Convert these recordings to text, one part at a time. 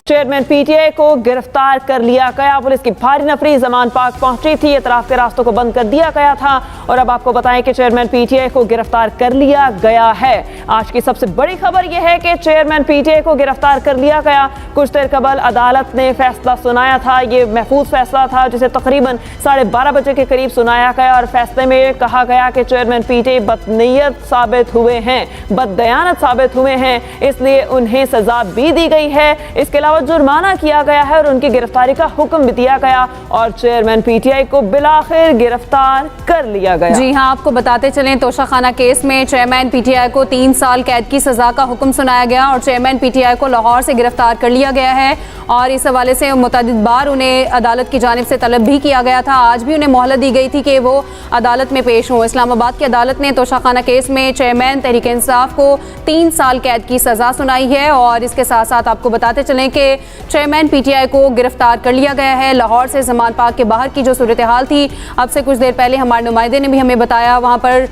Chairman PTI को गिरफ्तार कर लिया गया। पुलिस की भारी नफरी जमान पार्क पहुंची थी, इतराफ के रास्तों को बंद कर दिया गया था और अब आपको बताएं कि चेयरमैन पीटीआई को गिरफ्तार कर लिया गया है। आज की सबसे बड़ी खबर यह है कि चेयरमैन पीटीआई को गिरफ्तार कर लिया गया। कुछ देर कबल अदालत ने फैसला सुनाया था। ये महफूज फैसला था जिसे तकरीबन 12:30 बजे के करीब सुनाया गया और फैसले में कहा गया कि चेयरमैन पीटीआई बदनीयत साबित हुए हैं, बददयानत साबित हुए हैं, इसलिए उन्हें सजा भी दी गई है। इसके अलावा जुर्माना किया गया है और उनकी गिरफ्तारी का हुक्म भी दिया गया और चेयरमैन पीटीआई को बिलाखिर गिरफ्तार कर लिया गया। जी हां, आपको बताते चलें तोशाखाना केस में चेयरमैन पीटीआई को 3 साल कैद की सजा का हुक्म सुनाया गया और चेयरमैन पीटीआई को लाहौर से गिरफ्तार कर लिया गया है और इस हवाले से मुतअद्दिद बार उन्हें अदालत की जानिब से तलब भी किया गया था। आज भी उन्हें मोहलत दी गई थी कि वो अदालत में पेश हों। इस्लामाबाद की अदालत ने तोशाखाना केस में चेयरमैन तहरीक इंसाफ को 3 साल कैद की सजा सुनाई है और इसके साथ साथ आपको बताते चलें कि चेयरमैन पीटीआई को गिरफ्तार कर लिया गया है। लाहौर से जमान पार्क के बाहर की जो सूरत हाल थी, अब से कुछ देर पहले हमारे नुमाइंदे ने भी हमें बताया, वहां पर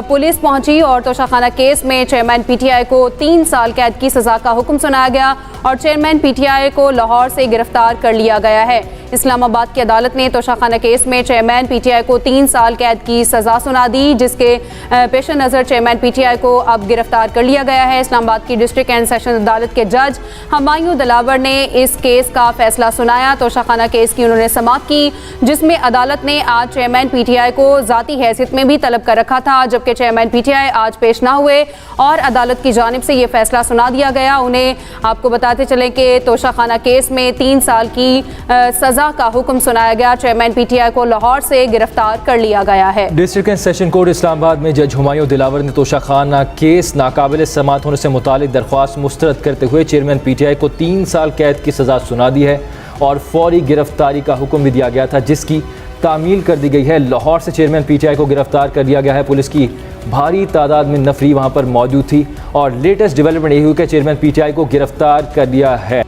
पुलिस पहुंची और तोशाखाना केस में चेयरमैन पीटीआई को 3 साल कैद की सजा का हुक्म सुनाया गया और चेयरमैन पीटीआई को लाहौर से गिरफ्तार कर लिया गया है। इस्लामाबाद की अदालत ने तोशाखाना केस में चेयरमैन पीटीआई को 3 साल कैद की सजा सुना दी, जिसके पेश नज़र चेयरमैन पीटीआई को अब गिरफ्तार कर लिया गया है। इस्लामाबाद की डिस्ट्रिक्ट एंड सेशन अदालत के जज हमायूं दिलावर ने इस केस का फैसला सुनाया। तोशाखाना केस की उन्होंने समाअत की, जिसमें अदालत ने आज चेयरमैन पीटीआई को ज़ाती हैसियत में भी तलब कर रखा था, जबकि चेयरमैन पीटीआई आज पेश ना हुए और अदालत की जानिब से ये फैसला सुना दिया गया। उन्हें आपको बताते चलें कि तोशाखाना केस में 3 साल की सजा का हुक्म सुनाया गया। चेयरमैन पीटीआई को लाहौर से गिरफ्तार कर लिया गया है। District and session court Islamabad में जज हुमायूं दिलावर ने तोशाखाना केस नाकाबिल समाअत होने से मुतालिक दरख्वास्त मुस्तरद करते हुए चेयरमैन पीटीआई को 3 साल कैद की सजा सुना दी है और फौरी गिरफ्तारी का हुक्म भी दिया गया था, जिसकी तामील कर दी गई है। लाहौर से चेयरमैन पीटीआई को गिरफ्तार कर लिया गया है। पुलिस की भारी तादाद में नफरी वहाँ पर मौजूद थी और लेटेस्ट डेवलपमेंट यही हुई कि चेयरमैन पीटीआई को गिरफ्तार कर लिया है।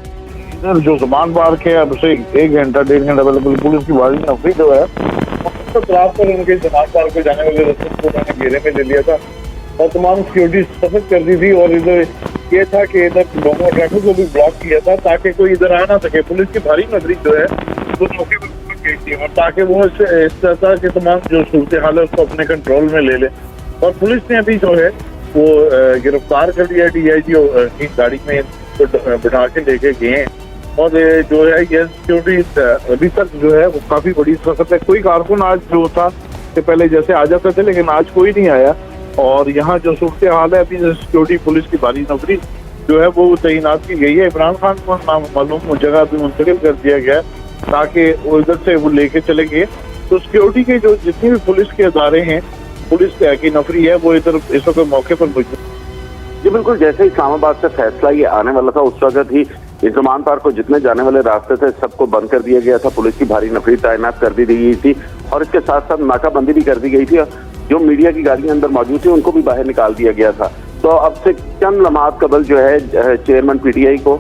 जो जमान पार्क है, अब से 1 घंटा 1.5 घंटा पहले पुलिस की भारी नफरी जो है तो खिलाफ कर उनके जमान पार्क को जाने वाले रास्ते को उन्होंने घेरे में ले लिया था और तमाम सिक्योरिटी सख्त कर दी थी और इधर ये था कि इधर लोगों ट्रैफिक को भी ब्लॉक किया था ताकि कोई इधर आ ना सके। पुलिस की भारी नफरी जो है वो मौके पर पहुंच गई थी और ताकि वो इस तरह के तमाम जो सूरत हाल है उसको अपने कंट्रोल में ले ले और पुलिस ने अभी जो है वो गिरफ्तार कर लिया। DIG की गाड़ी में बिठा के लेके गए और जो है ये सिक्योरिटी अभी तक जो है वो काफी बड़ी सख्त है। कोई कारकुन आज जो था कि पहले जैसे आ जाते थे, लेकिन आज कोई नहीं आया और यहाँ जो सूरत हाल है अभी सिक्योरिटी पुलिस की भारी नफरी जो है वो तैनात की गई है। इमरान खान को मालूम जगह भी मुंतकिल कर दिया गया ताकि वो इधर से वो लेके चले गए। तो सिक्योरिटी के जो जितने भी पुलिस के अदारे हैं, पुलिस की नफरी है, वो इधर इस वक्त मौके पर मौजूद। जी बिल्कुल, जैसे इस्लामाबाद से फैसला ये आने वाला था उस वक्त ही जमान पार्क को जितने जाने वाले रास्ते थे सबको बंद कर दिया गया था। पुलिस की भारी नफरी तैनात कर दी गई थी और इसके साथ साथ नाकाबंदी भी कर दी गई थी। जो मीडिया की गाड़ियां अंदर मौजूद थी उनको भी बाहर निकाल दिया गया था। तो अब से चंद लम्हात कबल जो है चेयरमैन पीटीआई को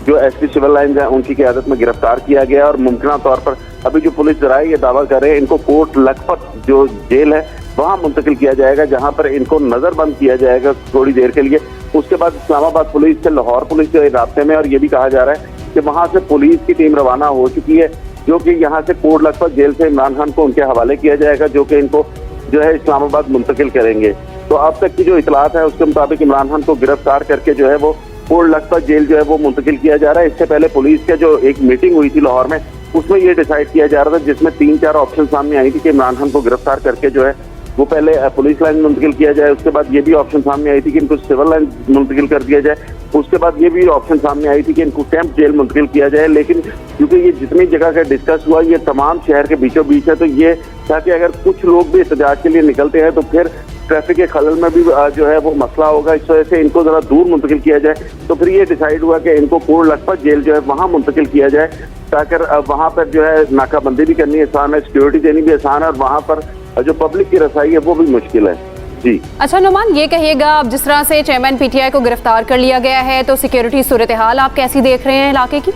जो SP सिविल लाइन है उनकी क़यादत में गिरफ्तार किया गया और मुमकिन तौर पर अभी जो पुलिस जराये ये दावा कर रहे हैं इनको कोट लखपत जो जेल है वहां मुंतकिल किया जाएगा, जहां पर इनको नजरबंद किया जाएगा थोड़ी देर के लिए। उसके बाद इस्लामाबाद पुलिस से लाहौर पुलिस के रास्ते में, और ये भी कहा जा रहा है कि वहां से पुलिस की टीम रवाना हो चुकी है जो कि यहाँ से कोट लखपत जेल से इमरान खान को उनके हवाले किया जाएगा, जो कि इनको जो है इस्लामाबाद मुंतकिल करेंगे। तो अब तक की जो इतलात है उसके मुताबिक इमरान खान को गिरफ्तार करके जो है वो कोट लखपत जेल जो है वो मुंतकिल किया जा रहा है। इससे पहले पुलिस के जो एक मीटिंग हुई थी लाहौर में उसमें ये डिसाइड किया जा रहा था, जिसमें 3-4 ऑप्शन सामने आई थी कि इमरान खान को गिरफ्तार करके जो है वो पहले पुलिस लाइन मुंतकिल किया जाए, उसके बाद ये भी ऑप्शन सामने आई थी कि इनको सिविल लाइन मुंतकिल कर दिया जाए, उसके बाद ये भी ऑप्शन सामने आई थी कि इनको कैंप जेल मुंतकिल किया जाए। लेकिन क्योंकि ये जितनी जगह का डिस्कस हुआ ये तमाम शहर के बीचों बीच है, तो ये था कि अगर कुछ लोग भी एहतजाज के लिए निकलते हैं तो फिर ट्रैफिक के खलल में भी जो है वो मसला होगा। इस वजह से इनको जरा दूर मुंतकिल किया जाए। तो फिर ये डिसाइड हुआ कि इनको कोट लखपत जेल जो है वहाँ मुंतकिल किया जाए ताकि वहाँ पर जो है नाकाबंदी भी करनी आसान है, सिक्योरिटी देनी भी आसान है और वहाँ पर जो पब्लिक की रसाई है वो भी मुश्किल है। जी अच्छा नुमान, ये कहिएगा अब जिस तरह से चेयरमैन पीटीआई को गिरफ्तार कर लिया गया है तो सिक्योरिटी सूरत हाल आप कैसी देख रहे हैं इलाके की?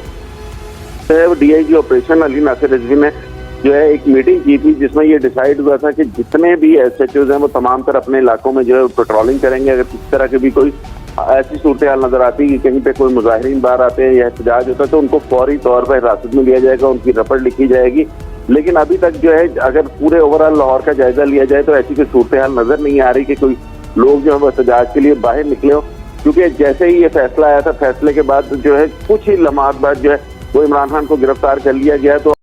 DIG ऑपरेशन अली नासिर रिजवी ने जो है एक मीटिंग की थी जिसमें ये डिसाइड हुआ था कि जितने भी SHOs हैं वो तमाम तर अपने इलाकों में जो है पेट्रोलिंग करेंगे। अगर किसी तरह की भी कोई ऐसी सूरत हाल नजर आती है कि कहीं पे कोई मुजाहिरीन बाहर आते हैं या एहतजाज होता है तो उनको फौरी तौर पर हिरासत में लिया जाएगा, उनकी रपट लिखी जाएगी। लेकिन अभी तक जो है अगर पूरे ओवरऑल लाहौर का जायजा लिया जाए तो ऐसी कोई सूरत हाल नजर नहीं आ रही कि कोई लोग जो है वो एहतजाज के लिए बाहर निकले हो, क्योंकि जैसे ही ये फैसला आया था, फैसले के बाद जो है कुछ ही लम्हात बाद जो है वो इमरान खान को गिरफ्तार कर लिया गया। तो